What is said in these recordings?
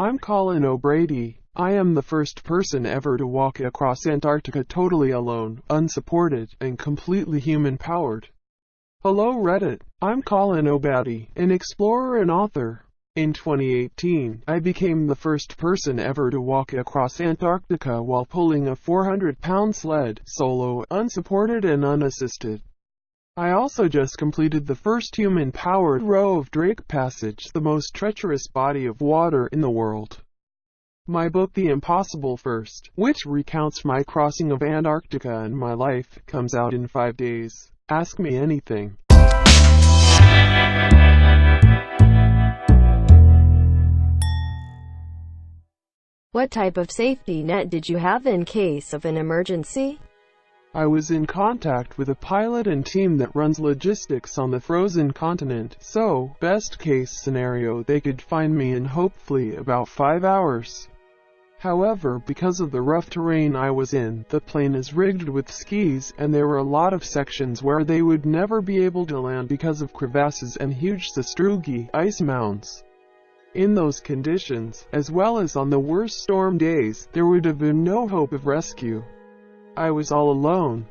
I'm Colin O'Brady. I am the first person ever to walk across Antarctica totally alone, unsupported, and completely human-powered. Hello Reddit, I'm Colin O'Bady, an explorer and author. In 2018, I became the first person ever to walk across Antarctica while pulling a 400-pound sled, solo, unsupported and unassisted. I also just completed the first human-powered row of Drake Passage, the most treacherous body of water in the world. My book The Impossible First, which recounts my crossing of Antarctica and my life, comes out in 5 days. Ask me anything. What type of safety net did you have in case of an emergency? I was in contact with a pilot and team that runs logistics on the frozen continent, so, best case scenario, they could find me in hopefully about 5 hours. However, because of the rough terrain I was in, the plane is rigged with skis, and there were a lot of sections where they would never be able to land because of crevasses and huge sastrugi, ice mounds. In those conditions, as well as on the worst storm days, there would have been no hope of rescue. I was all alone.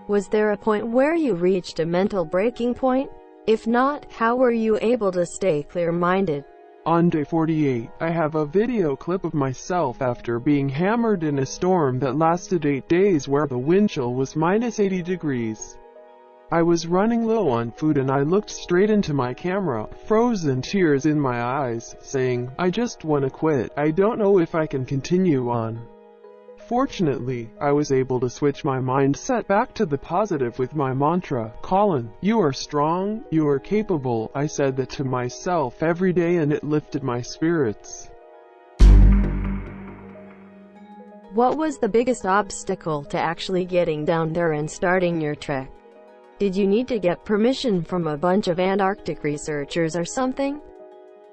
Was there a point where you reached a mental breaking point? If not, how were you able to stay clear-minded? On day 48, I have a video clip of myself after being hammered in a storm that lasted 8 days where the wind chill was -80 degrees. I was running low on food and I looked straight into my camera, frozen tears in my eyes, saying, "I just wanna quit. I don't know if I can continue on." Fortunately, I was able to switch my mindset back to the positive with my mantra, "Colin, you are strong, you are capable." I said that to myself every day and it lifted my spirits. What was the biggest obstacle to actually getting down there and starting your trek? Did you need to get permission from a bunch of Antarctic researchers or something?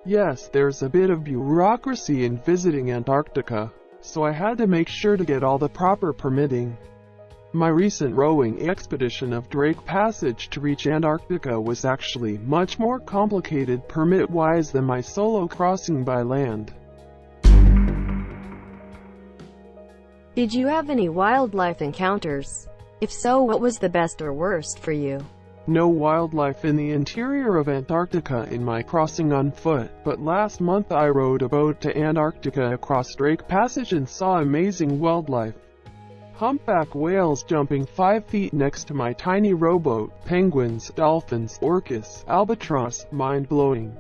Yes, there's a bit of bureaucracy in visiting Antarctica, so I had to make sure to get all the proper permitting. My recent rowing expedition of Drake Passage to reach Antarctica was actually much more complicated permit-wise than my solo crossing by land. Did you have any wildlife encounters? If so, what was the best or worst for you? No wildlife in the interior of Antarctica in my crossing on foot, but last month I rowed a boat to Antarctica across Drake Passage and saw amazing wildlife. Humpback whales jumping 5 feet next to my tiny rowboat, penguins, dolphins, orcas, albatross, mind-blowing.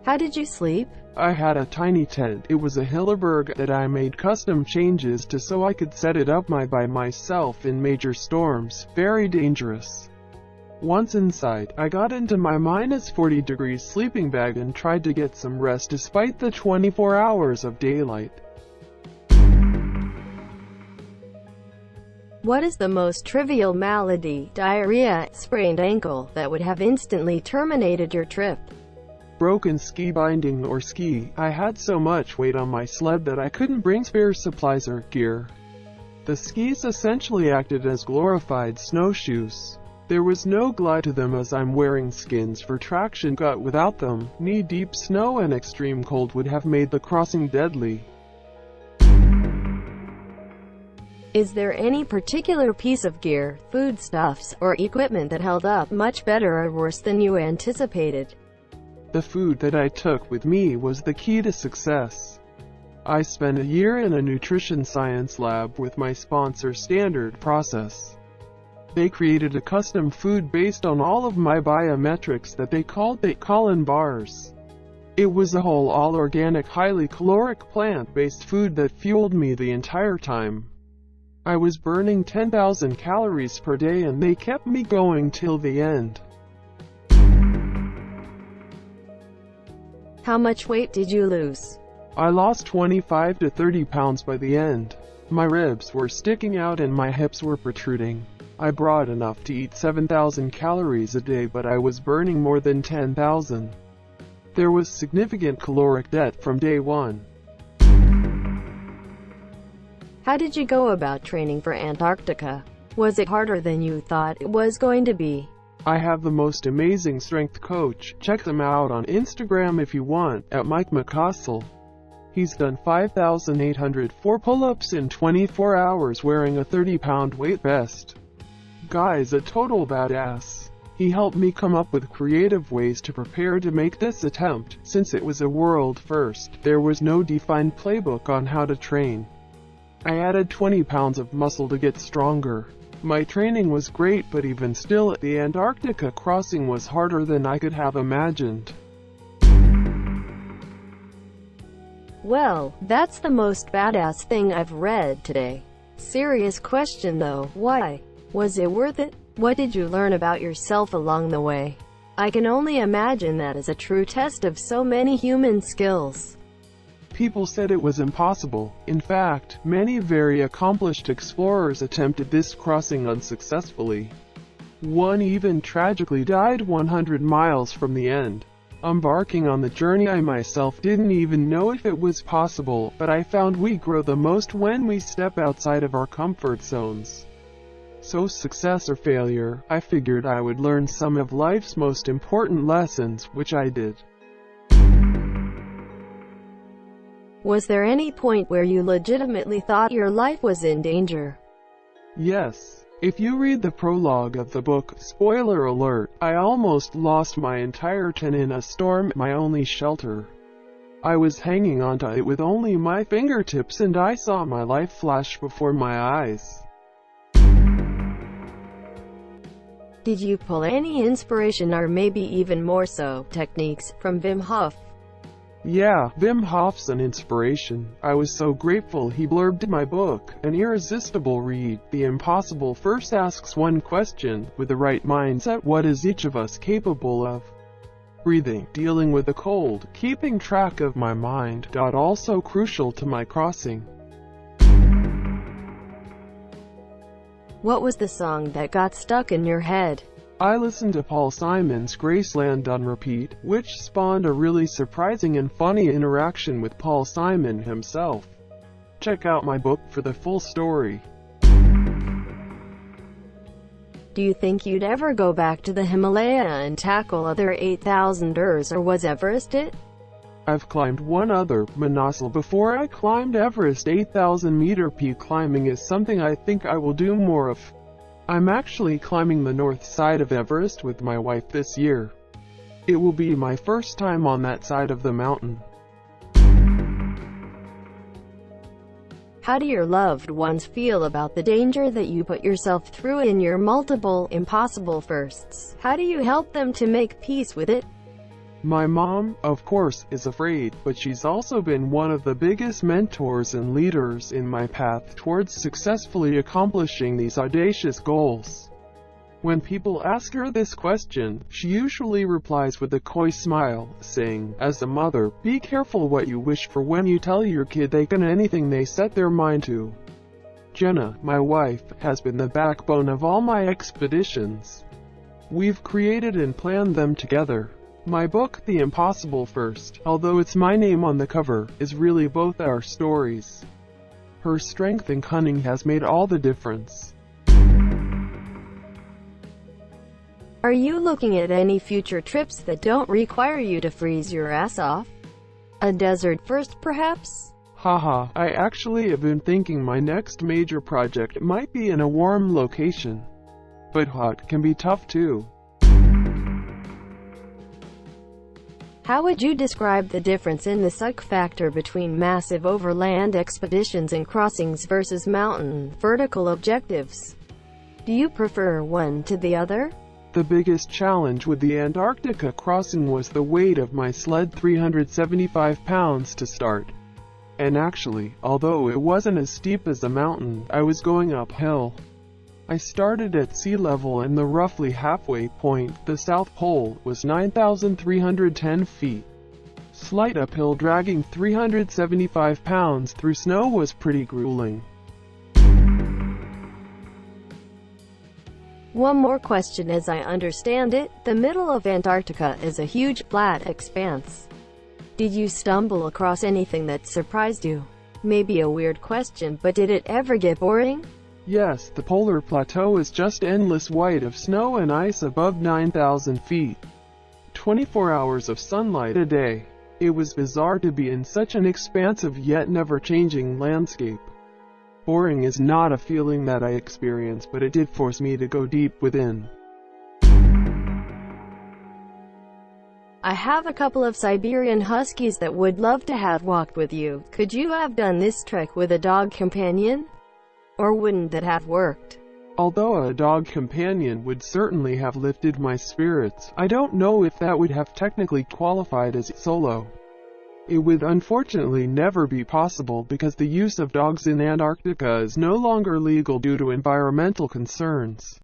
How did you sleep? I had a tiny tent. It was a Hillerberg that I made custom changes to so I could set it up by myself in major storms. Very dangerous. Once inside, I got into my -40 degrees sleeping bag and tried to get some rest despite the 24 hours of daylight. What is the most trivial malady, diarrhea, sprained ankle, that would have instantly terminated your trip? Broken ski binding or ski. I had so much weight on my sled that I couldn't bring spare supplies or gear. The skis essentially acted as glorified snowshoes. There was no glide to them as I'm wearing skins for traction, but without them, knee-deep snow and extreme cold would have made the crossing deadly. Is there any particular piece of gear, foodstuffs, or equipment that held up much better or worse than you anticipated? The food that I took with me was the key to success. I spent a year in a nutrition science lab with my sponsor Standard Process. They created a custom food based on all of my biometrics that they called the Colin bars. It was a whole all-organic, highly caloric plant-based food that fueled me the entire time. I was burning 10,000 calories per day and they kept me going till the end. How much weight did you lose? I lost 25 to 30 pounds by the end. My ribs were sticking out and my hips were protruding. I brought enough to eat 7,000 calories a day, but I was burning more than 10,000. There was significant caloric debt from day one. How did you go about training for Antarctica? Was it harder than you thought it was going to be? I have the most amazing strength coach. Check them out on Instagram if you want, at Mike McCaustle. He's done 5,804 pull-ups in 24 hours wearing a 30-pound weight vest. Guy's a total badass. He helped me come up with creative ways to prepare to make this attempt. Since it was a world first, there was no defined playbook on how to train. I added 20 pounds of muscle to get stronger. My training was great, but even still, the Antarctica crossing was harder than I could have imagined. Well, that's the most badass thing I've read today. Serious question though, why? Was it worth it? What did you learn about yourself along the way? I can only imagine that is a true test of so many human skills. People said it was impossible. In fact, many very accomplished explorers attempted this crossing unsuccessfully. One even tragically died 100 miles from the end. Embarking on the journey, I myself didn't even know if it was possible, but I found we grow the most when we step outside of our comfort zones. So success or failure, I figured I would learn some of life's most important lessons, which I did. Was there any point where you legitimately thought your life was in danger? Yes. If you read the prologue of the book, spoiler alert, I almost lost my entire tent in a storm, my only shelter. I was hanging onto it with only my fingertips, and I saw my life flash before my eyes. Did you pull any inspiration, or maybe even more so, techniques, from Wim Hof? Yeah, Wim Hof's an inspiration. I was so grateful he blurbed my book, an irresistible read. The impossible first asks one question, with the right mindset: what is each of us capable of? Breathing, dealing with the cold, keeping track of my mind, got also crucial to my crossing. What was the song that got stuck in your head? I listened to Paul Simon's Graceland on repeat, which spawned a really surprising and funny interaction with Paul Simon himself. Check out my book for the full story. Do you think you'd ever go back to the Himalaya and tackle other 8,000ers, or was Everest it? I've climbed one other, Manaslu, before I climbed Everest. 8,000-meter peak climbing is something I think I will do more of. I'm actually climbing the north side of Everest with my wife this year. It will be my first time on that side of the mountain. How do your loved ones feel about the danger that you put yourself through in your multiple, impossible firsts? How do you help them to make peace with it? My mom, of course, is afraid, but she's also been one of the biggest mentors and leaders in my path towards successfully accomplishing these audacious goals. When people ask her this question, she usually replies with a coy smile, saying, as a mother, be careful what you wish for when you tell your kid they can anything they set their mind to. Jenna, my wife, has been the backbone of all my expeditions. We've created and planned them together. My book, The Impossible First, although it's my name on the cover, is really both our stories. Her strength and cunning has made all the difference. Are you looking at any future trips that don't require you to freeze your ass off? A desert first, perhaps? Haha, I actually have been thinking my next major project might be in a warm location. But hot can be tough too. How would you describe the difference in the suck factor between massive overland expeditions and crossings versus mountain, vertical objectives? Do you prefer one to the other? The biggest challenge with the Antarctica crossing was the weight of my sled, 375 pounds to start. And actually, although it wasn't as steep as a mountain, I was going uphill. I started at sea level, and the roughly halfway point, the South Pole, was 9,310 feet. Slight uphill dragging 375 pounds through snow was pretty grueling. One more question. As I understand it, the middle of Antarctica is a huge, flat expanse. Did you stumble across anything that surprised you? Maybe a weird question, but did it ever get boring? Yes, the polar plateau is just endless white of snow and ice above 9,000 feet. 24 hours of sunlight a day. It was bizarre to be in such an expansive yet never-changing landscape. Boring is not a feeling that I experience, but it did force me to go deep within. I have a couple of Siberian Huskies that would love to have walked with you. Could you have done this trek with a dog companion? Or wouldn't that have worked? Although a dog companion would certainly have lifted my spirits, I don't know if that would have technically qualified as solo. It would unfortunately never be possible because the use of dogs in Antarctica is no longer legal due to environmental concerns.